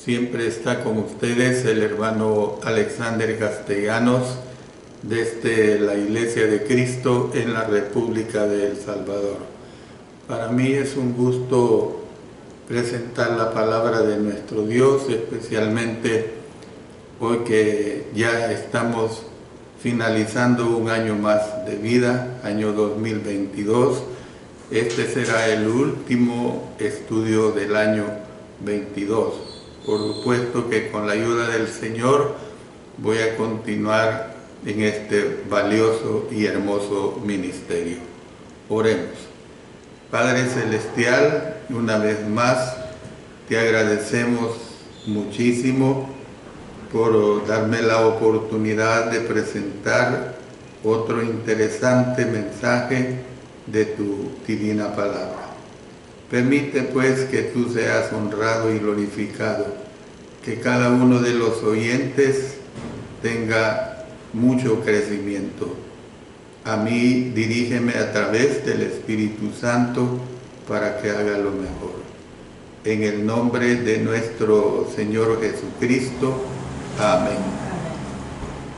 Siempre está con ustedes el hermano Alexander Castellanos desde la Iglesia de Cristo en la República de El Salvador. Para mí es un gusto presentar la palabra de nuestro Dios, especialmente hoy que ya estamos finalizando un año más de vida, año 2022. Este será el último estudio del año 22. Por supuesto que con la ayuda del Señor voy a continuar en este valioso y hermoso ministerio. Oremos. Padre Celestial, una vez más te agradecemos muchísimo por darme la oportunidad de presentar otro interesante mensaje de tu divina palabra. Permite pues que tú seas honrado y glorificado, que cada uno de los oyentes tenga mucho crecimiento. A mí dirígeme a través del Espíritu Santo para que haga lo mejor. En el nombre de nuestro Señor Jesucristo. Amén.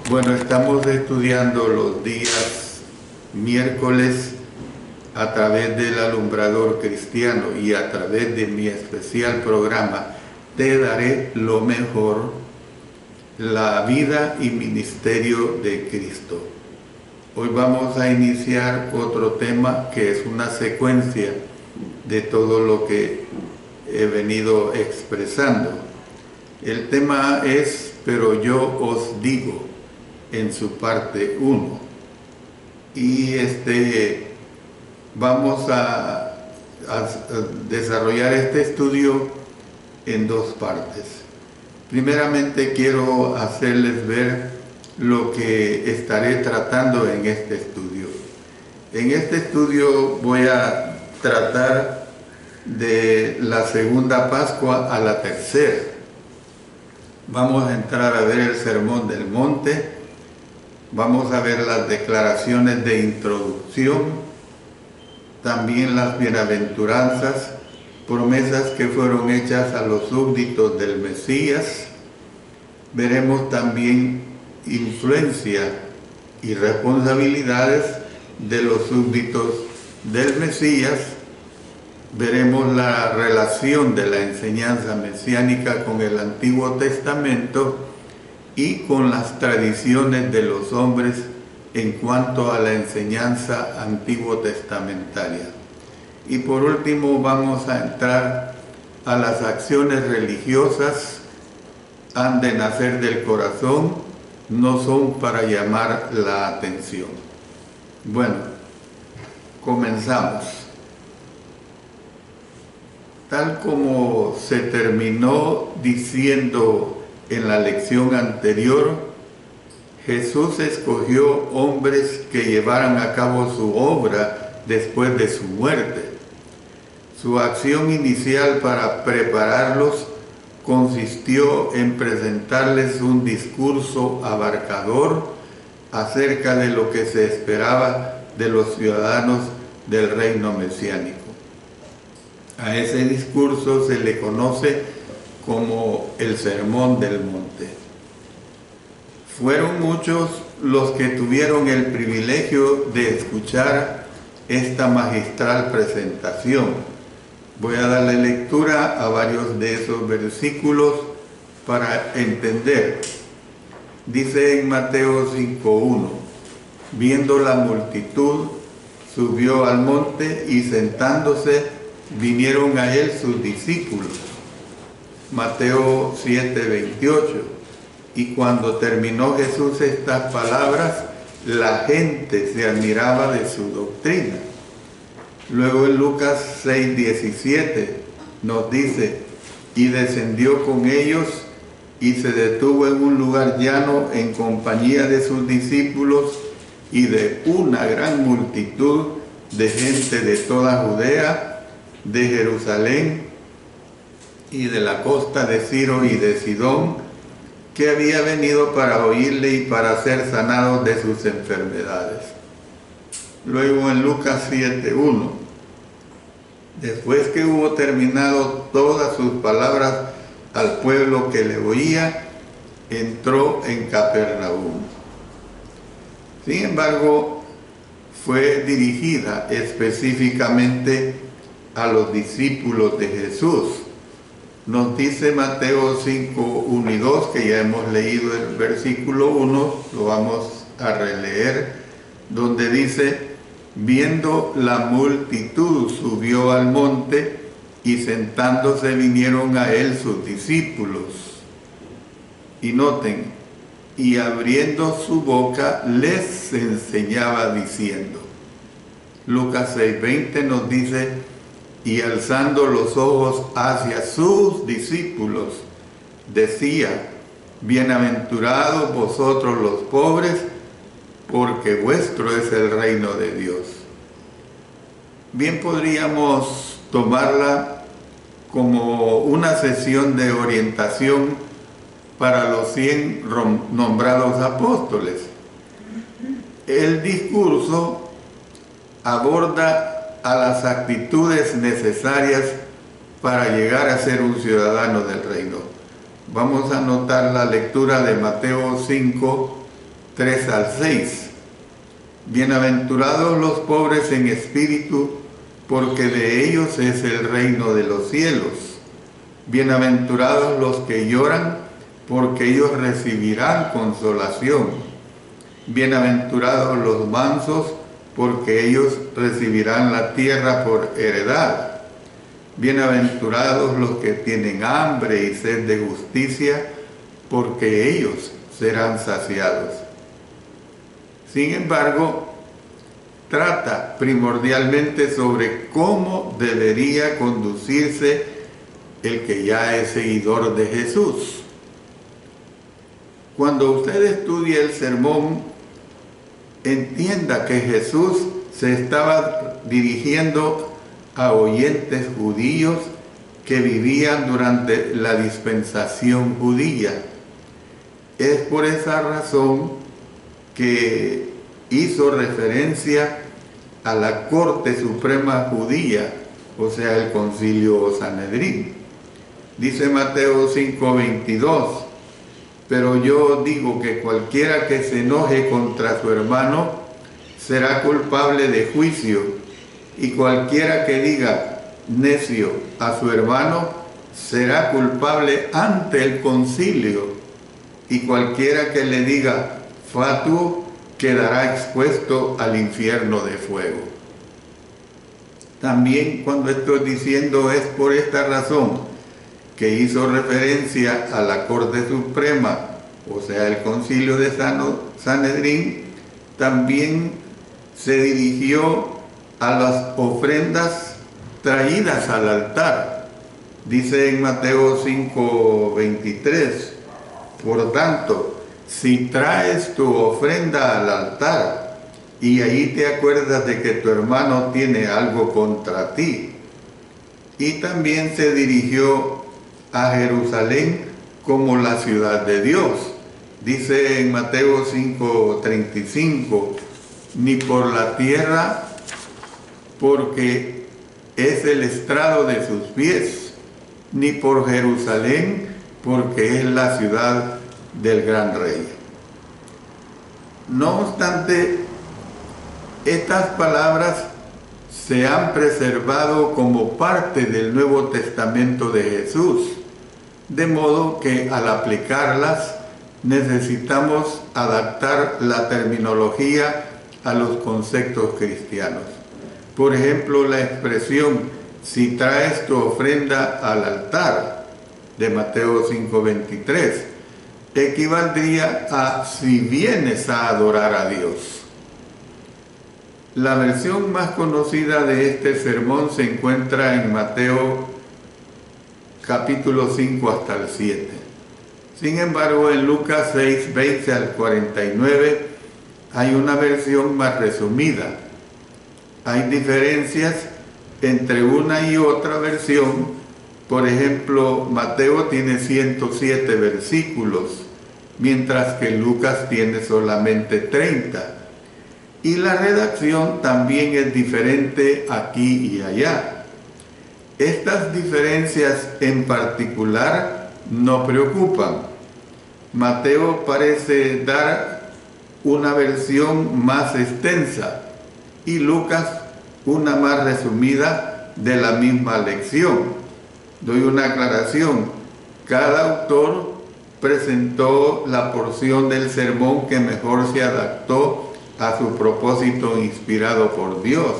Bueno, estamos estudiando los días miércoles a través del Alumbrador Cristiano y a través de mi especial programa Te daré lo mejor, la vida y ministerio de Cristo. Hoy vamos a iniciar otro tema que es una secuencia de todo lo que he venido expresando. El tema es Pero yo os digo, en su parte 1. Y vamos a desarrollar este estudio en dos partes. Primeramente quiero hacerles ver lo que estaré tratando en este estudio. En este estudio voy a tratar de la segunda Pascua a la tercera. Vamos a entrar a ver el Sermón del Monte, vamos a ver las declaraciones de introducción, también las bienaventuranzas, promesas que fueron hechas a los súbditos del Mesías. Veremos también influencia y responsabilidades de los súbditos del Mesías. Veremos la relación de la enseñanza mesiánica con el Antiguo Testamento y con las tradiciones de los hombres en cuanto a la enseñanza antiguo testamentaria. Y por último vamos a entrar a las acciones religiosas. Han de nacer del corazón, no son para llamar la atención. Bueno, comenzamos. Tal como se terminó diciendo en la lección anterior, Jesús escogió hombres que llevaran a cabo su obra después de su muerte. Su acción inicial para prepararlos consistió en presentarles un discurso abarcador acerca de lo que se esperaba de los ciudadanos del reino mesiánico. A ese discurso se le conoce como el Sermón del Monte. Fueron muchos los que tuvieron el privilegio de escuchar esta magistral presentación. Voy a darle lectura a varios de esos versículos para entender. Dice en Mateo 5:1, viendo la multitud, subió al monte y sentándose, vinieron a él sus discípulos. Mateo 7:28. Y cuando terminó Jesús estas palabras, la gente se admiraba de su doctrina. Luego en Lucas 6:17 nos dice, y descendió con ellos y se detuvo en un lugar llano en compañía de sus discípulos y de una gran multitud de gente de toda Judea, de Jerusalén y de la costa de Ciro y de Sidón, que había venido para oírle y para ser sanados de sus enfermedades. Luego en Lucas 7:1, después que hubo terminado todas sus palabras al pueblo que le oía, entró en Capernaum. Sin embargo, fue dirigida específicamente a los discípulos de Jesús. Nos dice Mateo 5, 1 y 2, que ya hemos leído el versículo 1, lo vamos a releer, donde dice: viendo la multitud, subió al monte, y sentándose vinieron a él sus discípulos. Y noten, y abriendo su boca les enseñaba diciendo. Lucas 6:20 nos dice: y alzando los ojos hacia sus discípulos, decía: bienaventurados vosotros los pobres, porque vuestro es el reino de Dios. Bien podríamos tomarla como una sesión de orientación para los 100 nombrados apóstoles. El discurso aborda a las actitudes necesarias para llegar a ser un ciudadano del reino. Vamos a notar la lectura de Mateo 5, 3 al 6. Bienaventurados los pobres en espíritu, porque de ellos es el reino de los cielos. Bienaventurados los que lloran, porque ellos recibirán consolación. Bienaventurados los mansos, porque ellos recibirán la tierra por heredad. Bienaventurados los que tienen hambre y sed de justicia, porque ellos serán saciados. Sin embargo, trata primordialmente sobre cómo debería conducirse el que ya es seguidor de Jesús. Cuando usted estudie el sermón, entienda que Jesús se estaba dirigiendo a oyentes judíos que vivían durante la dispensación judía. Es por esa razón que hizo referencia a la Corte Suprema Judía, o sea, el Concilio Sanedrín. Dice Mateo 5:22: pero yo digo que cualquiera que se enoje contra su hermano será culpable de juicio, y cualquiera que diga necio a su hermano será culpable ante el concilio, y cualquiera que le diga fatuo quedará expuesto al infierno de fuego. También cuando estoy diciendo es por esta razón que hizo referencia a la Corte Suprema, o sea, el Concilio de Sanedrín, también se dirigió a las ofrendas traídas al altar. Dice en Mateo 5:23: por tanto, si traes tu ofrenda al altar y ahí te acuerdas de que tu hermano tiene algo contra ti. Y también se dirigió a Jerusalén como la ciudad de Dios. Dice en Mateo 5:35: ni por la tierra, porque es el estrado de sus pies, ni por Jerusalén, porque es la ciudad del gran rey. No obstante, estas palabras se han preservado como parte del Nuevo Testamento de Jesús, de modo que al aplicarlas necesitamos adaptar la terminología a los conceptos cristianos. Por ejemplo, la expresión si traes tu ofrenda al altar de Mateo 5:23 equivaldría a si vienes a adorar a Dios. La versión más conocida de este sermón se encuentra en Mateo capítulo 5 hasta el 7. Sin embargo, en Lucas 6, 20 al 49 hay una versión más resumida. Hay diferencias entre una y otra versión. Por ejemplo, Mateo tiene 107 versículos, mientras que Lucas tiene solamente 30. Y la redacción también es diferente aquí y allá. Estas diferencias en particular no preocupan. Mateo parece dar una versión más extensa y Lucas una más resumida de la misma lección. Doy una aclaración. Cada autor presentó la porción del sermón que mejor se adaptó a su propósito inspirado por Dios.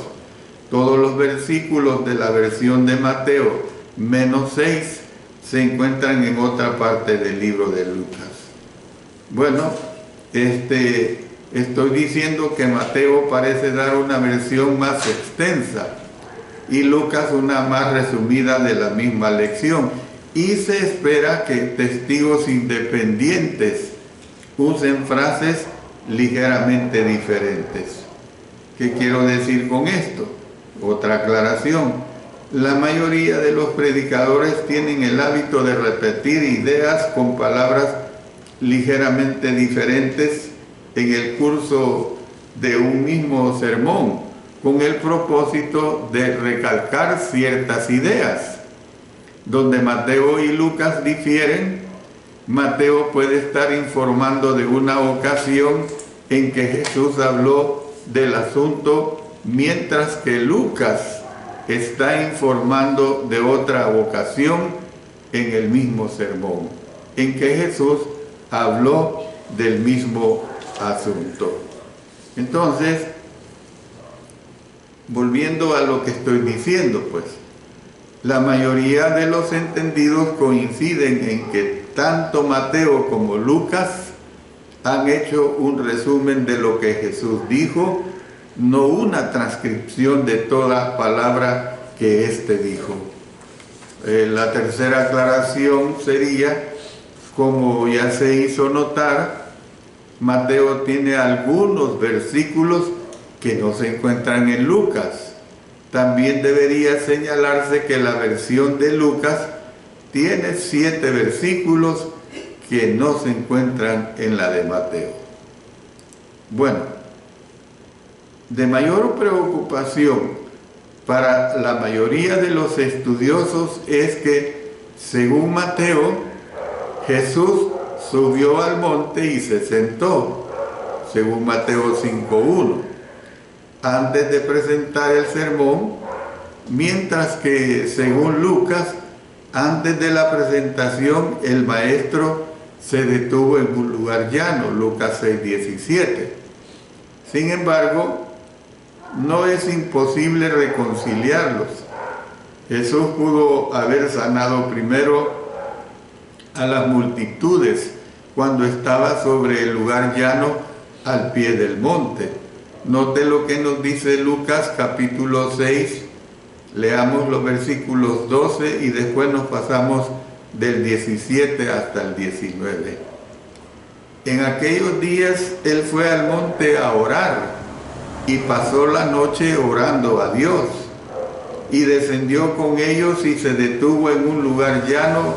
Todos los versículos de la versión de Mateo, menos 6, se encuentran en otra parte del libro de Lucas. Bueno, estoy diciendo que Mateo parece dar una versión más extensa y Lucas una más resumida de la misma lección. Y se espera que testigos independientes usen frases ligeramente diferentes. ¿Qué quiero decir con esto? Otra aclaración. La mayoría de los predicadores tienen el hábito de repetir ideas con palabras ligeramente diferentes en el curso de un mismo sermón, con el propósito de recalcar ciertas ideas. Donde Mateo y Lucas difieren, Mateo puede estar informando de una ocasión en que Jesús habló del asunto, mientras que Lucas está informando de otra ocasión en el mismo sermón, en que Jesús habló del mismo asunto. Entonces, volviendo a lo que estoy diciendo, pues, la mayoría de los entendidos coinciden en que tanto Mateo como Lucas han hecho un resumen de lo que Jesús dijo, no una transcripción de toda palabra que éste dijo. La tercera aclaración sería, como ya se hizo notar, Mateo tiene algunos versículos que no se encuentran en Lucas. También debería señalarse que la versión de Lucas tiene 7 versículos que no se encuentran en la de Mateo. Bueno, de mayor preocupación para la mayoría de los estudiosos es que, según Mateo, Jesús subió al monte y se sentó, según Mateo 5:1. Antes de presentar el sermón, mientras que según Lucas, antes de la presentación, el maestro se detuvo en un lugar llano, Lucas 6:17. Sin embargo, no es imposible reconciliarlos. Jesús pudo haber sanado primero a las multitudes cuando estaba sobre el lugar llano al pie del monte. Note lo que nos dice Lucas capítulo 6, leamos los versículos 12 y después nos pasamos del 17 hasta el 19. En aquellos días él fue al monte a orar y pasó la noche orando a Dios, y descendió con ellos y se detuvo en un lugar llano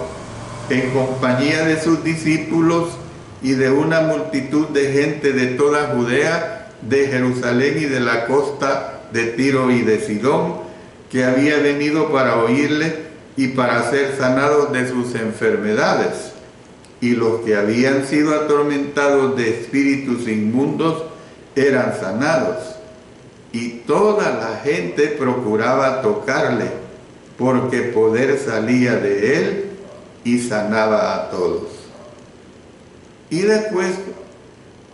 en compañía de sus discípulos y de una multitud de gente de toda Judea, de Jerusalén y de la costa de Tiro y de Sidón, que había venido para oírle y para ser sanados de sus enfermedades. Y los que habían sido atormentados de espíritus inmundos eran sanados. Y toda la gente procuraba tocarle, porque poder salía de él y sanaba a todos. Y después,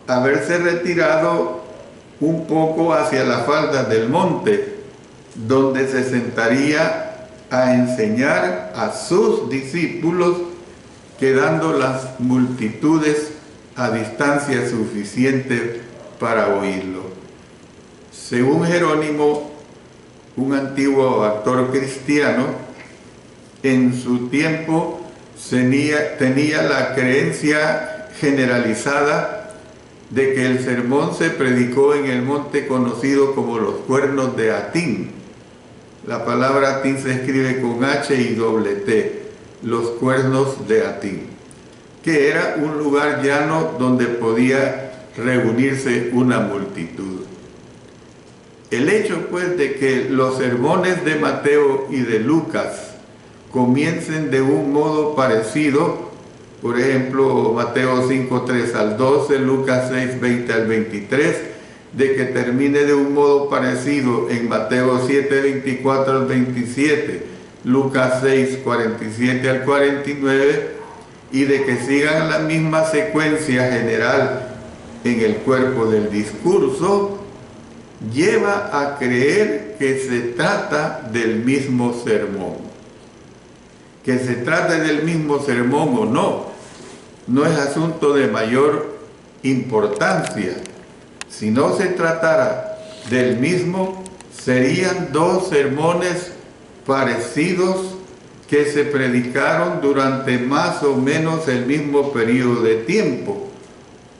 haberse retirado un poco hacia la falda del monte, donde se sentaría a enseñar a sus discípulos, quedando las multitudes a distancia suficiente para oírlo. Según Jerónimo, un antiguo actor cristiano, en su tiempo tenía la creencia generalizada de que el sermón se predicó en el monte conocido como los Cuernos de Atín. La palabra Atín se escribe con H y doble T, los Cuernos de Atín, que era un lugar llano donde podía reunirse una multitud. El hecho, pues, de que los sermones de Mateo y de Lucas comiencen de un modo parecido Por ejemplo, Mateo 5, 3 al 12, Lucas 6, 20 al 23, de que termine de un modo parecido en Mateo 7, 24 al 27, Lucas 6, 47 al 49, y de que sigan la misma secuencia general en el cuerpo del discurso, lleva a creer que se trata del mismo sermón. Que se trate del mismo sermón o no es asunto de mayor importancia. Si no se tratara del mismo, serían dos sermones parecidos que se predicaron durante más o menos el mismo periodo de tiempo.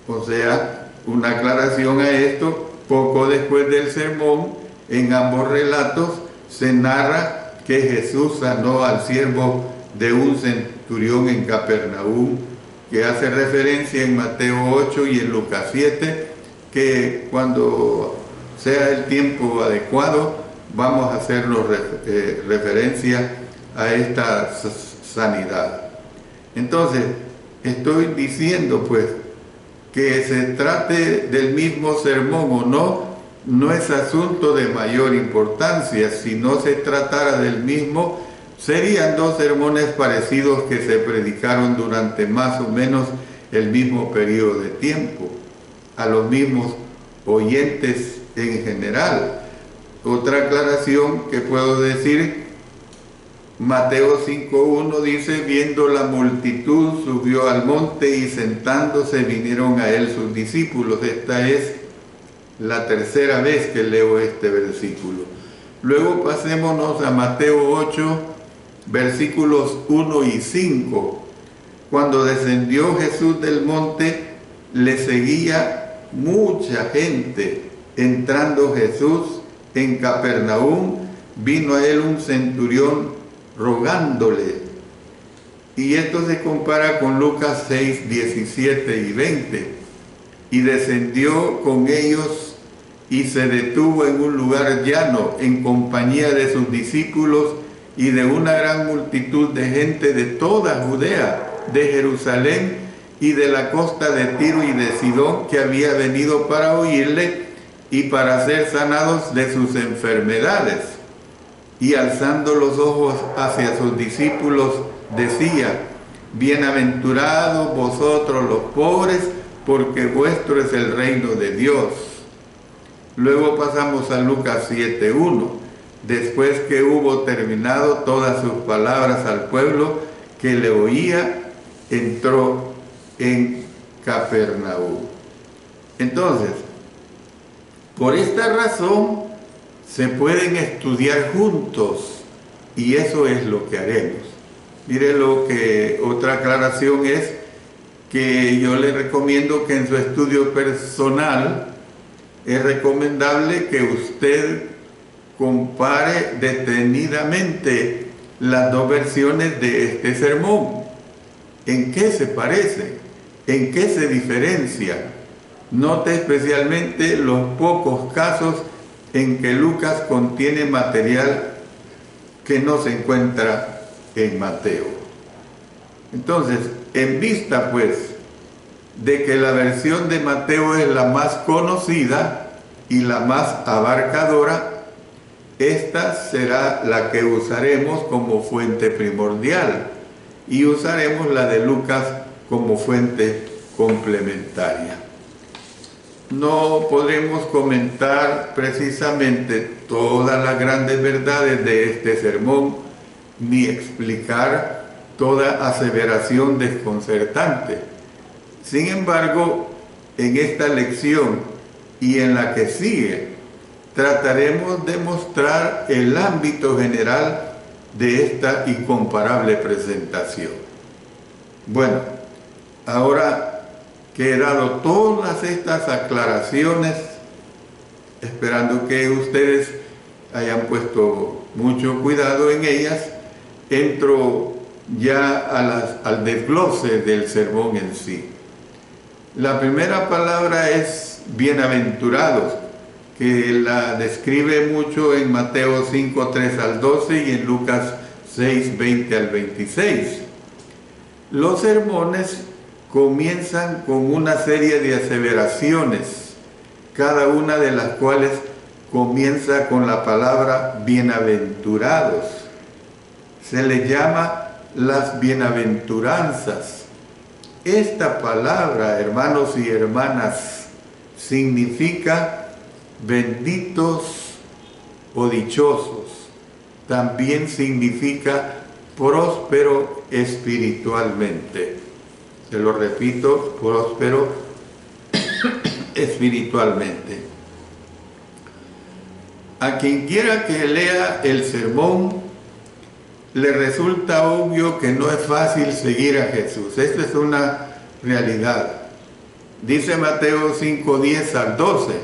O sea, una aclaración a esto: poco después del sermón, en ambos relatos se narra que Jesús sanó al siervo de un centurión en Capernaum, que hace referencia en Mateo 8 y en Lucas 7, que cuando sea el tiempo adecuado vamos a hacernos referencia a esta sanidad. Entonces, estoy diciendo pues que se trate del mismo sermón o no es asunto de mayor importancia. Si no se tratara del mismo, serían dos sermones parecidos que se predicaron durante más o menos el mismo periodo de tiempo, a los mismos oyentes en general. Otra aclaración que puedo decir: Mateo 5.1 dice: viendo la multitud, subió al monte y sentándose vinieron a él sus discípulos. Esta es la tercera vez que leo este versículo. Luego pasémonos a Mateo 8, versículos 1 y 5. Cuando descendió Jesús del monte, le seguía mucha gente. Entrando Jesús en Capernaum, vino a él un centurión rogándole. Y esto se compara con Lucas 6, 17 y 20. Y descendió con ellos y se detuvo en un lugar llano en compañía de sus discípulos y de una gran multitud de gente de toda Judea, de Jerusalén y de la costa de Tiro y de Sidón, que había venido para oírle y para ser sanados de sus enfermedades. Y alzando los ojos hacia sus discípulos, decía: bienaventurados vosotros los pobres, porque vuestro es el reino de Dios. Luego pasamos a Lucas 7.1. Después que hubo terminado todas sus palabras al pueblo que le oía, entró en Capernaum. Entonces, por esta razón se pueden estudiar juntos, y eso es lo que haremos. Mire, lo que otra aclaración es que yo le recomiendo que en su estudio personal es recomendable que usted compare detenidamente las dos versiones de este sermón. ¿En qué se parece? ¿En qué se diferencia? Note especialmente los pocos casos en que Lucas contiene material que no se encuentra en Mateo. Entonces, en vista pues de que la versión de Mateo es la más conocida y la más abarcadora, esta será la que usaremos como fuente primordial y usaremos la de Lucas como fuente complementaria. No podremos comentar precisamente todas las grandes verdades de este sermón, ni explicar toda aseveración desconcertante. Sin embargo, en esta lección y en la que sigue, trataremos de mostrar el ámbito general de esta incomparable presentación. Bueno, ahora que he dado todas estas aclaraciones, esperando que ustedes hayan puesto mucho cuidado en ellas, entro ya al desglose del sermón en sí. La primera palabra es bienaventurados, que la describe mucho en Mateo 5, 3 al 12 y en Lucas 6, 20 al 26. Los sermones comienzan con una serie de aseveraciones, cada una de las cuales comienza con la palabra bienaventurados. Se le llama las bienaventuranzas. Esta palabra, hermanos y hermanas, significa benditos o dichosos. También significa próspero espiritualmente. Se lo repito, próspero espiritualmente. A quien quiera que lea el sermón, le resulta obvio que no es fácil seguir a Jesús. Esta es una realidad. Dice Mateo 5:10 al 12: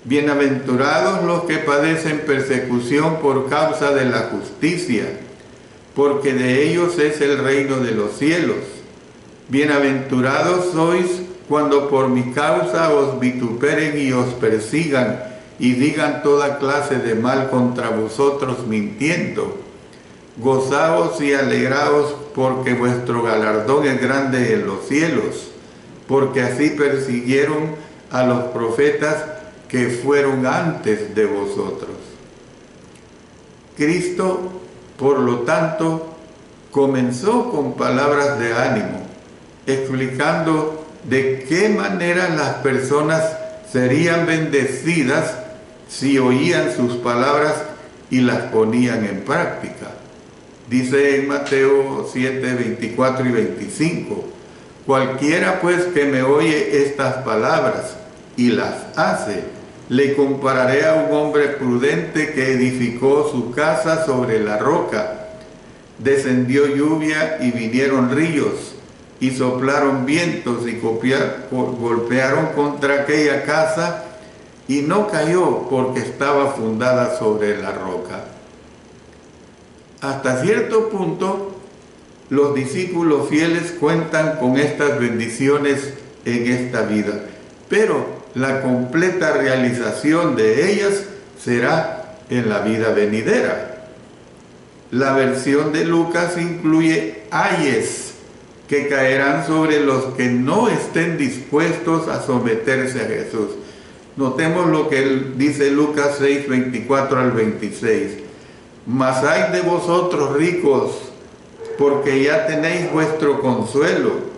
bienaventurados los que padecen persecución por causa de la justicia, porque de ellos es el reino de los cielos. Bienaventurados sois cuando por mi causa os vituperen y os persigan y digan toda clase de mal contra vosotros mintiendo. Gozaos y alegraos, porque vuestro galardón es grande en los cielos, porque así persiguieron a los profetas que fueron antes de vosotros. Cristo, por lo tanto, comenzó con palabras de ánimo, explicando de qué manera las personas serían bendecidas si oían sus palabras y las ponían en práctica. Dice en Mateo 7, 24 y 25: cualquiera pues que me oye estas palabras y las hace, le compararé a un hombre prudente que edificó su casa sobre la roca. Descendió lluvia y vinieron ríos, y soplaron vientos y golpearon contra aquella casa, y no cayó porque estaba fundada sobre la roca. Hasta cierto punto, los discípulos fieles cuentan con estas bendiciones en esta vida, pero la completa realización de ellas será en la vida venidera. La versión de Lucas incluye ayes que caerán sobre los que no estén dispuestos a someterse a Jesús. Notemos lo que dice Lucas 6, 24 al 26. Mas ay de vosotros ricos, porque ya tenéis vuestro consuelo.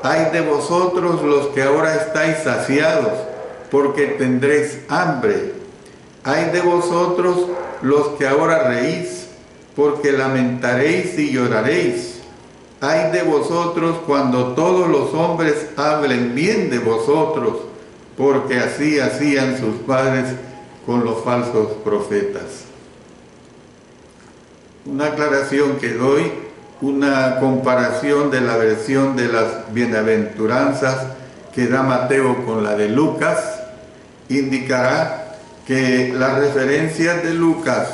Ay de vosotros los que ahora estáis saciados, porque tendréis hambre. Ay de vosotros los que ahora reís, porque lamentaréis y lloraréis. Ay de vosotros cuando todos los hombres hablen bien de vosotros, porque así hacían sus padres con los falsos profetas. Una aclaración que doy, una comparación de la versión de las bienaventuranzas que da Mateo con la de Lucas, indicará que las referencias de Lucas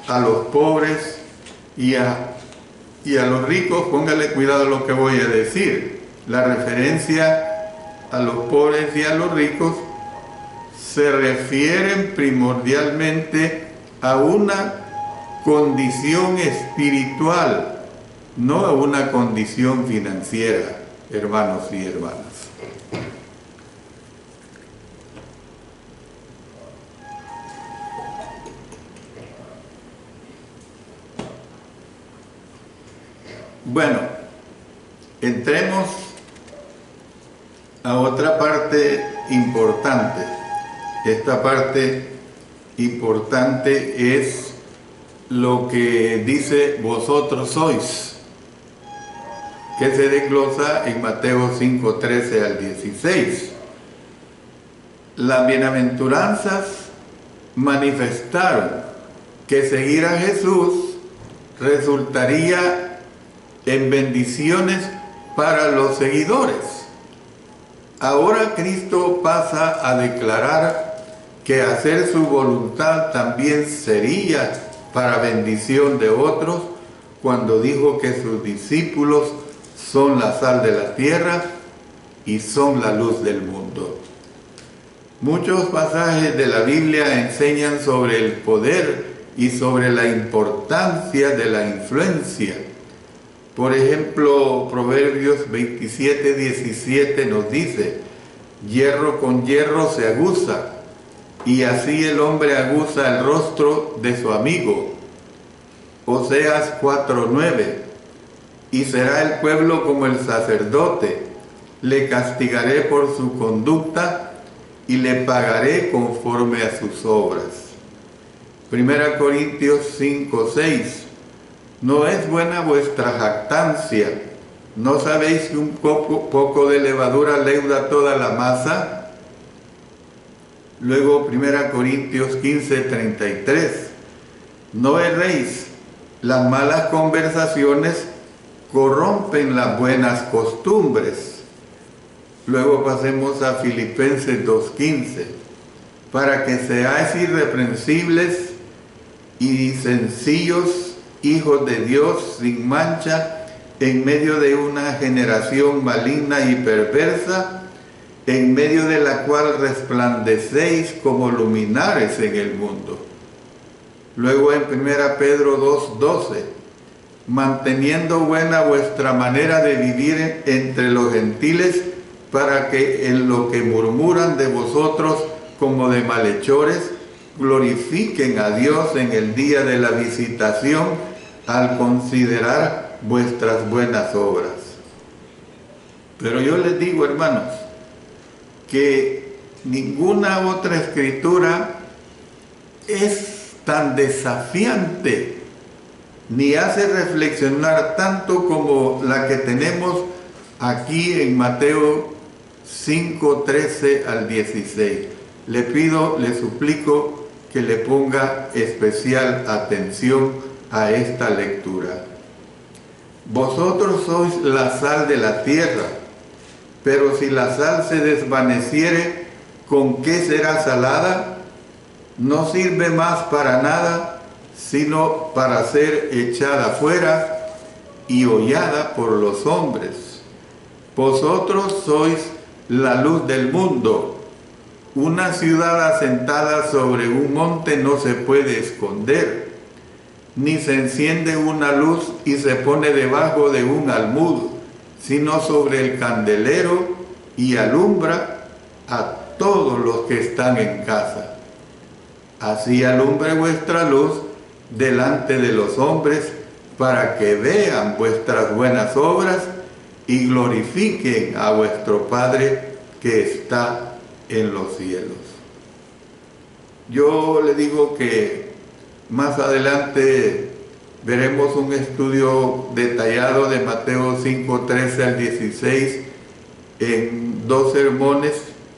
a los pobres y a los ricos, póngale cuidado a lo que voy a decir, la referencia a los pobres y a los ricos se refieren primordialmente a una condición espiritual, no a una condición financiera, hermanos y hermanas. Bueno, entremos a otra parte importante. Esta parte importante es lo que dice vosotros sois, que se desglosa en Mateo 5, 13 al 16. Las bienaventuranzas manifestaron que seguir a Jesús resultaría en bendiciones para los seguidores. Ahora Cristo pasa a declarar que hacer su voluntad también sería para bendición de otros, cuando dijo que sus discípulos son la sal de la tierra y son la luz del mundo. Muchos pasajes de la Biblia enseñan sobre el poder y sobre la importancia de la influencia. Por ejemplo, Proverbios 27:17 nos dice: hierro con hierro se aguza, y así el hombre aguza el rostro de su amigo. Oseas 4:9: y será el pueblo como el sacerdote, le castigaré por su conducta y le pagaré conforme a sus obras. 1 Corintios 5:6: no es buena vuestra jactancia, ¿no sabéis que un poco de levadura leuda toda la masa? Luego 1 Corintios 15:33: no erréis, las malas conversaciones corrompen las buenas costumbres. Luego pasemos a Filipenses 2:15: para que seáis irreprensibles y sencillos, hijos de Dios sin mancha, en medio de una generación maligna y perversa, en medio de la cual resplandecéis como luminares en el mundo. Luego en 1 Pedro 2:12: manteniendo buena vuestra manera de vivir entre los gentiles, para que en lo que murmuran de vosotros como de malhechores, glorifiquen a Dios en el día de la visitación, al considerar vuestras buenas obras. Pero yo les digo, hermanos, que ninguna otra escritura es tan desafiante ni hace reflexionar tanto como la que tenemos aquí en Mateo 5:13 al 16. Le pido, le suplico que le ponga especial atención a esta lectura. Vosotros sois la sal de la tierra, pero si la sal se desvaneciere, ¿con qué será salada? No sirve más para nada, sino para ser echada fuera y hollada por los hombres. Vosotros sois la luz del mundo. Una ciudad asentada sobre un monte no se puede esconder, ni se enciende una luz y se pone debajo de un almud, sino sobre el candelero, y alumbra a todos los que están en casa. Así alumbre vuestra luz delante de los hombres, para que vean vuestras buenas obras y glorifiquen a vuestro Padre que está en los cielos. Yo le digo que más adelante veremos un estudio detallado de Mateo 5:13 al 16 en dos sermones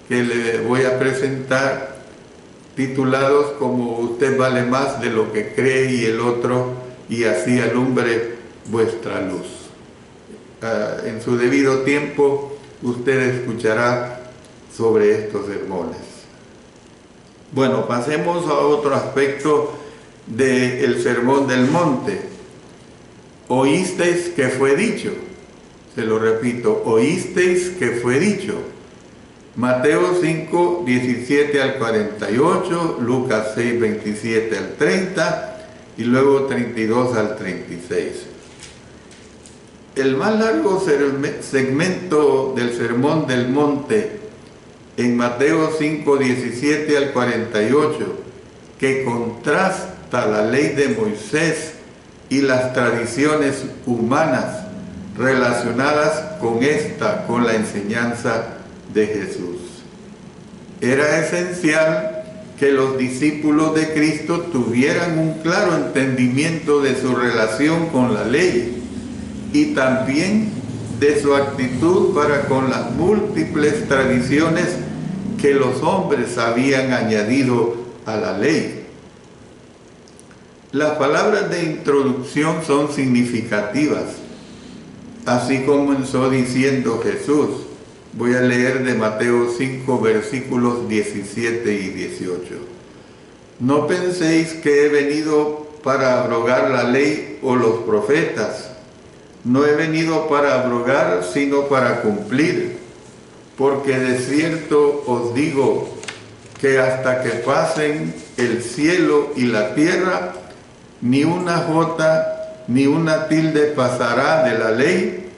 que le voy a presentar, titulados como Usted vale más de lo que cree, y el otro, y así alumbre vuestra luz. En su debido tiempo usted escuchará sobre estos sermones. Bueno, pasemos a otro aspecto del Sermón del Monte. Oísteis que fue dicho, se lo repito, oísteis que fue dicho. Mateo 5:17 al 48, Lucas 6:27 al 30 y luego 32 al 36. El más largo segmento del Sermón del Monte, en Mateo 5:17 al 48, que contrasta la ley de Moisés y las tradiciones humanas relacionadas con la enseñanza de Jesús. Era esencial que los discípulos de Cristo tuvieran un claro entendimiento de su relación con la ley y también de su actitud para con las múltiples tradiciones que los hombres habían añadido a la ley. Las palabras de introducción son significativas. Así comenzó diciendo Jesús. Voy a leer de Mateo 5, versículos 17 y 18. No penséis que he venido para abrogar la ley o los profetas. No he venido para abrogar, sino para cumplir. Porque de cierto os digo que hasta que pasen el cielo y la tierra, ni una jota ni una tilde pasará de la ley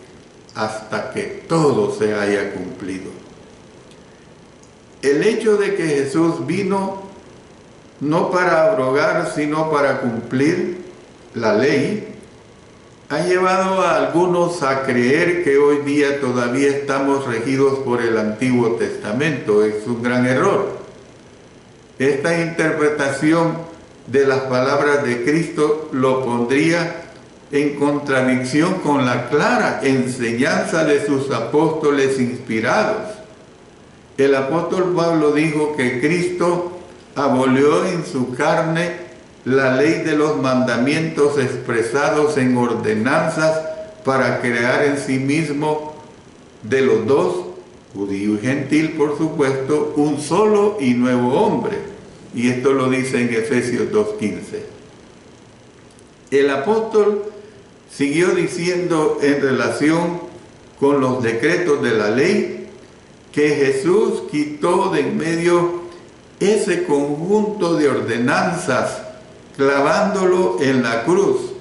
hasta que todo se haya cumplido. El hecho de que Jesús vino no para abrogar, sino para cumplir la ley, ha llevado a algunos a creer que hoy día todavía estamos regidos por el Antiguo Testamento. Es un gran error. Esta interpretación de las palabras de Cristo lo pondría en contradicción con la clara enseñanza de sus apóstoles inspirados. El apóstol Pablo dijo que Cristo abolió en su carne la ley de los mandamientos expresados en ordenanzas para crear en sí mismo de los dos, judío y gentil por supuesto, un solo y nuevo hombre. Y esto lo dice en Efesios 2:15. El apóstol siguió diciendo en relación con los decretos de la ley que Jesús quitó de en medio ese conjunto de ordenanzas clavándolo en la cruz.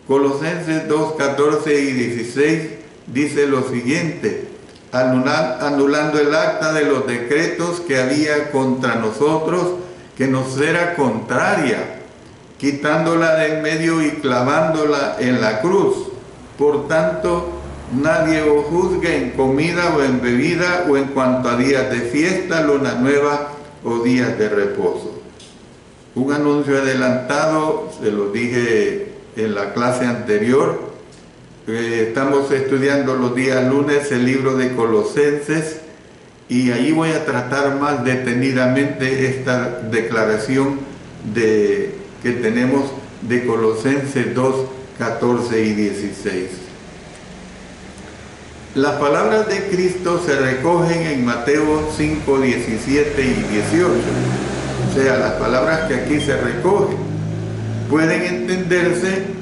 Colosenses 2:14 y 16 dice lo siguiente: anulando el acta de los decretos que había contra nosotros, que nos era contraria, quitándola de en medio y clavándola en la cruz. Por tanto, nadie os juzgue en comida o en bebida o en cuanto a días de fiesta, luna nueva o días de reposo. Un anuncio adelantado, se lo dije en la clase anterior. Estamos estudiando los días lunes el libro de Colosenses y ahí voy a tratar más detenidamente esta declaración que tenemos de Colosenses 2:14 y 16. Las palabras de Cristo se recogen en Mateo 5:17 y 18. O sea, las palabras que aquí se recogen pueden entenderse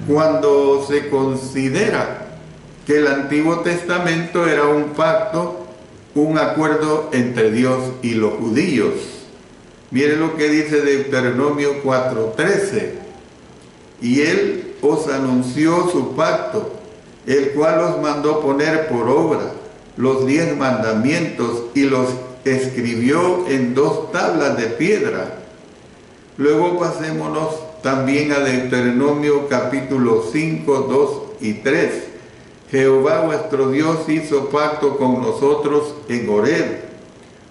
cuando se considera que el Antiguo Testamento era un pacto, un acuerdo entre Dios y los judíos. Miren lo que dice Deuteronomio 4:13. Y Él os anunció su pacto, el cual os mandó poner por obra los 10 mandamientos y los escribió en 2 tablas de piedra. Luego pasémonos también a Deuteronomio capítulo 5, 2 y 3. Jehová vuestro Dios hizo pacto con nosotros en Horeb.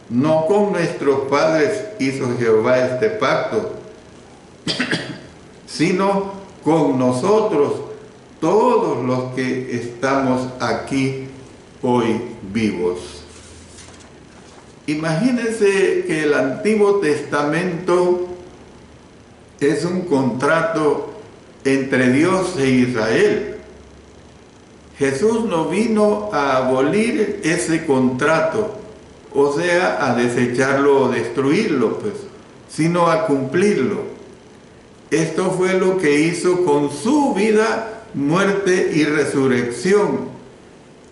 No con nuestros padres hizo Jehová este pacto, sino con nosotros, todos los que estamos aquí hoy vivos. Imagínense que el Antiguo Testamento es un contrato entre Dios e Israel. Jesús no vino a abolir ese contrato, o sea, a desecharlo o destruirlo, pues, sino a cumplirlo. Esto fue lo que hizo con su vida, muerte y resurrección.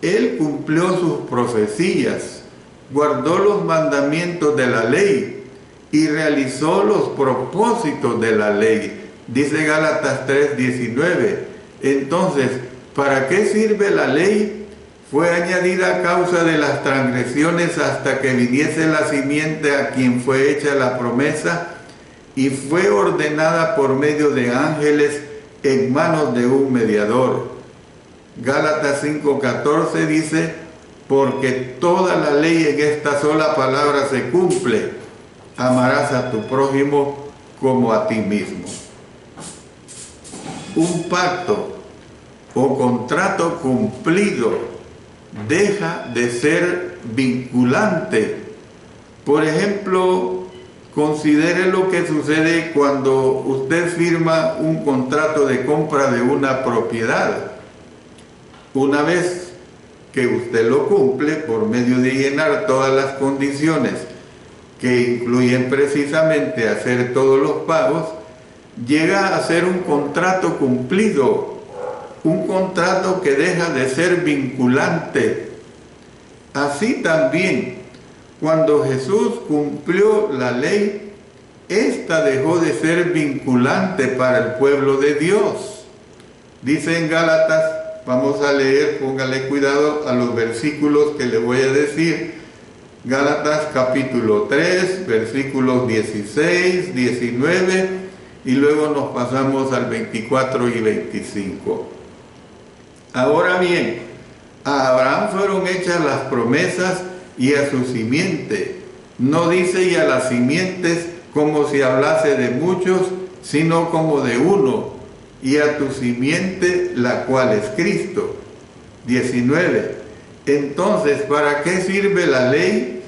Él cumplió sus profecías, guardó los mandamientos de la ley y realizó los propósitos de la ley. Dice Gálatas 3:19. Entonces, ¿para qué sirve la ley? Fue añadida a causa de las transgresiones hasta que viniese la simiente a quien fue hecha la promesa, y fue ordenada por medio de ángeles en manos de un mediador. Gálatas 5:14 dice: porque toda la ley en esta sola palabra se cumple: amarás a tu prójimo como a ti mismo. Un pacto o contrato cumplido deja de ser vinculante. Por ejemplo, considere lo que sucede cuando usted firma un contrato de compra de una propiedad. Una vez que usted lo cumple por medio de llenar todas las condiciones que incluyen precisamente hacer todos los pagos, llega a ser un contrato cumplido, un contrato que deja de ser vinculante. Así también, cuando Jesús cumplió la ley, ésta dejó de ser vinculante para el pueblo de Dios. Dice en Gálatas, vamos a leer, póngale cuidado a los versículos que le voy a decir. Gálatas capítulo 3, versículos 16, 19 y luego nos pasamos al 24 y 25. Ahora bien, a Abraham fueron hechas las promesas y a su simiente. No dice y a las simientes como si hablase de muchos, sino como de uno, y a tu simiente, la cual es Cristo. 19. Entonces, ¿para qué sirve la ley?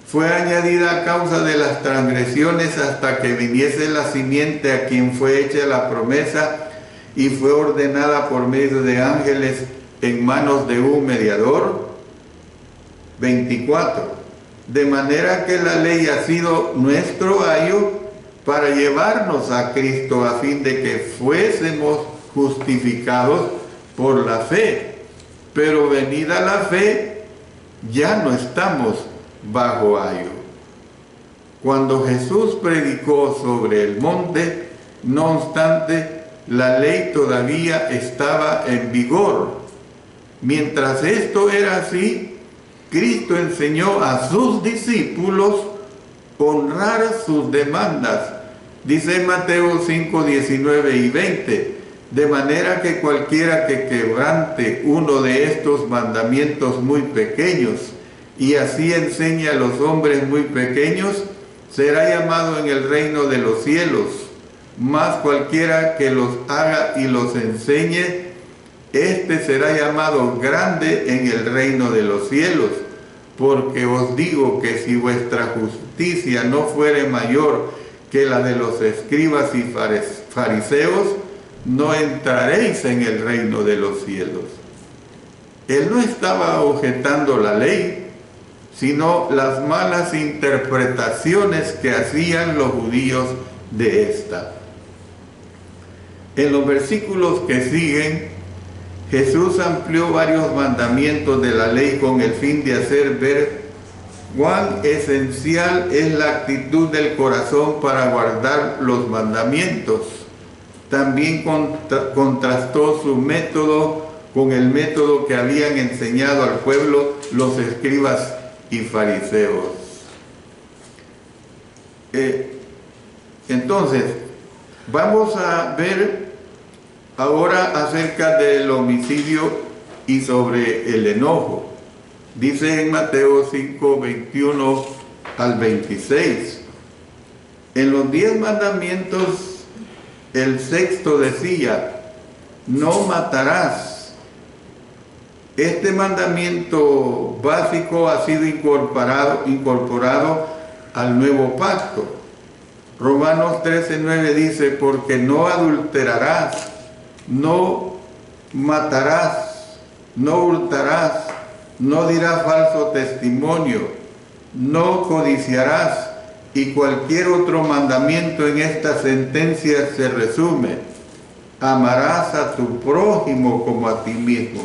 Fue añadida a causa de las transgresiones hasta que viniese la simiente a quien fue hecha la promesa y fue ordenada por medio de ángeles en manos de un mediador. 24. De manera que la ley ha sido nuestro ayo para llevarnos a Cristo a fin de que fuésemos justificados por la fe. Pero venida la fe, ya no estamos bajo ayo. Cuando Jesús predicó sobre el monte, no obstante, la ley todavía estaba en vigor. Mientras esto era así, Cristo enseñó a sus discípulos honrar sus demandas. Dice Mateo 5, 19 y 20, de manera que cualquiera que quebrante uno de estos mandamientos muy pequeños y así enseña a los hombres muy pequeños, será llamado en el reino de los cielos. Mas cualquiera que los haga y los enseñe, este será llamado grande en el reino de los cielos. Porque os digo que si vuestra justicia no fuere mayor que la de los escribas y fariseos, no entraréis en el reino de los cielos. Él no estaba objetando la ley, sino las malas interpretaciones que hacían los judíos de esta. En los versículos que siguen, Jesús amplió varios mandamientos de la ley con el fin de hacer ver cuán esencial es la actitud del corazón para guardar los mandamientos. También contrastó su método con el método que habían enseñado al pueblo los escribas y fariseos. Entonces, vamos a ver ahora acerca del homicidio y sobre el enojo. Dice en Mateo 5, 21 al 26. En los 10 mandamientos, el sexto decía, no matarás. Este mandamiento básico ha sido incorporado al nuevo pacto. Romanos 13:9 dice, porque no adulterarás, no matarás, no hurtarás, no dirás falso testimonio, no codiciarás, y cualquier otro mandamiento en esta sentencia se resume: amarás a tu prójimo como a ti mismo.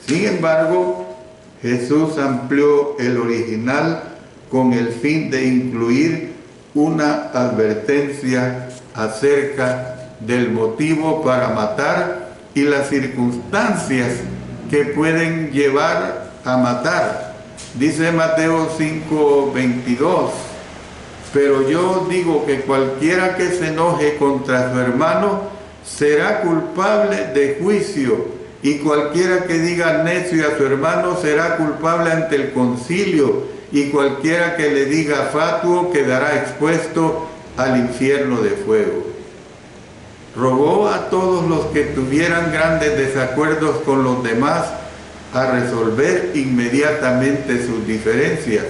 Sin embargo, Jesús amplió el original con el fin de incluir una advertencia acerca del motivo para matar y las circunstancias que pueden llevar a matar. Dice Mateo 5:22, pero yo digo que cualquiera que se enoje contra su hermano será culpable de juicio, y cualquiera que diga necio a su hermano será culpable ante el concilio, y cualquiera que le diga fatuo quedará expuesto al infierno de fuego. Rogó a todos los que tuvieran grandes desacuerdos con los demás a resolver inmediatamente sus diferencias.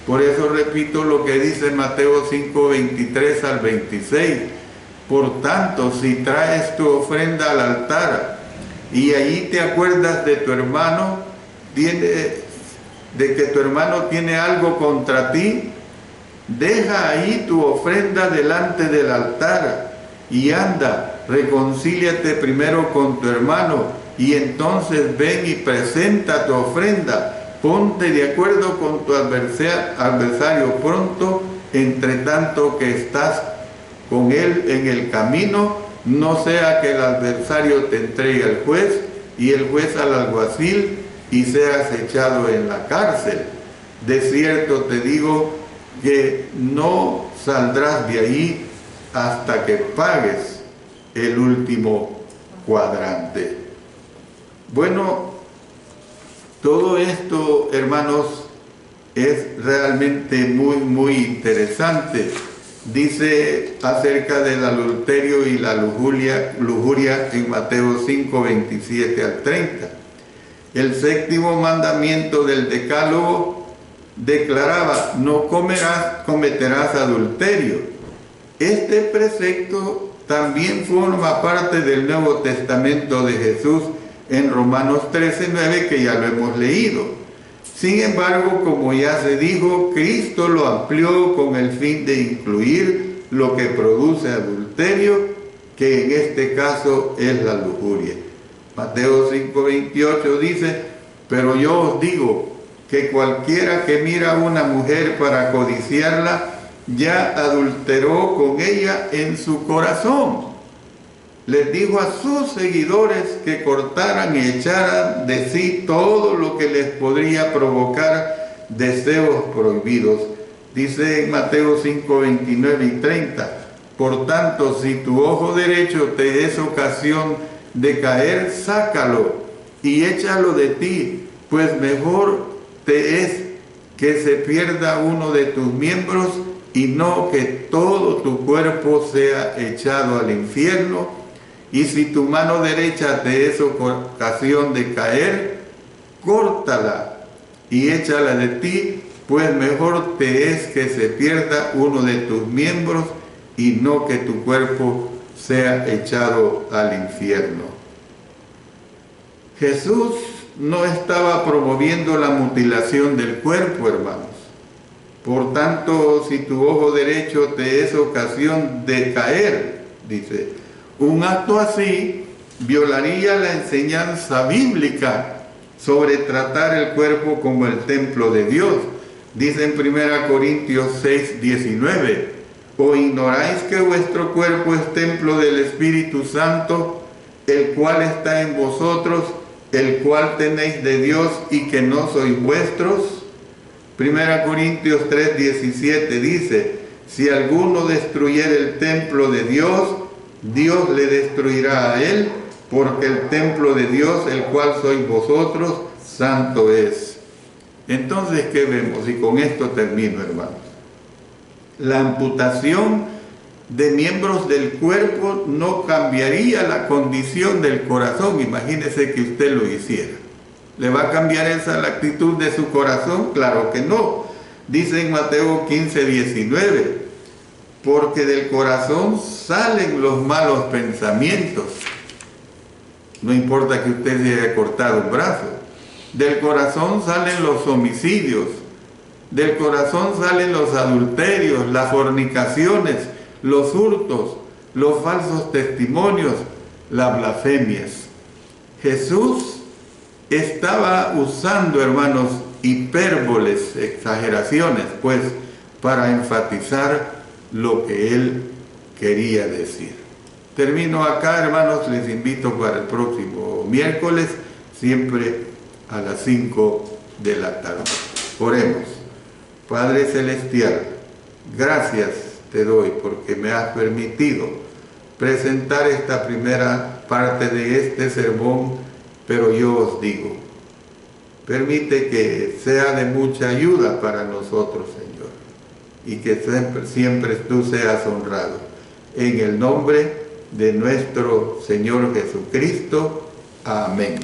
Por eso repito lo que dice Mateo 5, 23 al 26. Por tanto, si traes tu ofrenda al altar y allí te acuerdas de tu hermano, de que tu hermano tiene algo contra ti, deja ahí tu ofrenda delante del altar y anda, reconcíliate primero con tu hermano y entonces ven y presenta tu ofrenda. Ponte de acuerdo con tu adversario pronto, entre tanto que estás con él en el camino, no sea que el adversario te entregue al juez y el juez al alguacil y seas echado en la cárcel. De cierto te digo que no saldrás de ahí hasta que pagues el último cuadrante. Bueno, todo esto, hermanos, es realmente muy interesante. Dice acerca del adulterio y la lujuria en Mateo 5, 27 al 30. El séptimo mandamiento del decálogo declaraba: no cometerás adulterio. Este precepto también forma parte del Nuevo Testamento de Jesús en Romanos 13, 9, que ya lo hemos leído. Sin embargo, como ya se dijo, Cristo lo amplió con el fin de incluir lo que produce adulterio, que en este caso es la lujuria. Mateo 5:28 dice: pero yo os digo que cualquiera que mira a una mujer para codiciarla, ya adulteró con ella en su corazón. Les dijo a sus seguidores que cortaran y echaran de sí todo lo que les podría provocar deseos prohibidos. Dice en Mateo 5, 29 y 30, por tanto, si tu ojo derecho te es ocasión de caer, sácalo y échalo de ti, pues mejor te es que se pierda uno de tus miembros y no que todo tu cuerpo sea echado al infierno. Y si tu mano derecha te es ocasión de caer, córtala y échala de ti, pues mejor te es que se pierda uno de tus miembros y no que tu cuerpo sea echado al infierno. Jesús no estaba promoviendo la mutilación del cuerpo, hermanos. Por tanto, si tu ojo derecho te es ocasión de caer, dice, un acto así violaría la enseñanza bíblica sobre tratar el cuerpo como el templo de Dios. Dice en 1 Corintios 6, 19, ¿o ignoráis que vuestro cuerpo es templo del Espíritu Santo, el cual está en vosotros, el cual tenéis de Dios y que no sois vuestros? 1 Corintios 3, 17 dice, si alguno destruyere el templo de Dios, Dios le destruirá a él, porque el templo de Dios, el cual sois vosotros, santo es. Entonces, ¿qué vemos? Y con esto termino, hermanos. La amputación de miembros del cuerpo no cambiaría la condición del corazón. Imagínese que usted lo hiciera. ¿Le va a cambiar esa la actitud de su corazón? Claro que no. Dice en Mateo 15, 19, porque del corazón salen los malos pensamientos. No importa que usted se haya cortado un brazo. Del corazón salen los homicidios. Del corazón salen los adulterios, las fornicaciones, los hurtos, los falsos testimonios, las blasfemias. Jesús estaba usando, hermanos, hipérboles, exageraciones, pues, para enfatizar lo que él quería decir. Termino acá, hermanos, les invito para el próximo miércoles, siempre a las 5 de la tarde. Oremos. Padre Celestial, gracias te doy porque me has permitido presentar esta primera parte de este sermón, pero yo os digo, permite que sea de mucha ayuda para nosotros, Señor, y que siempre tú seas honrado. En el nombre de nuestro Señor Jesucristo. Amén.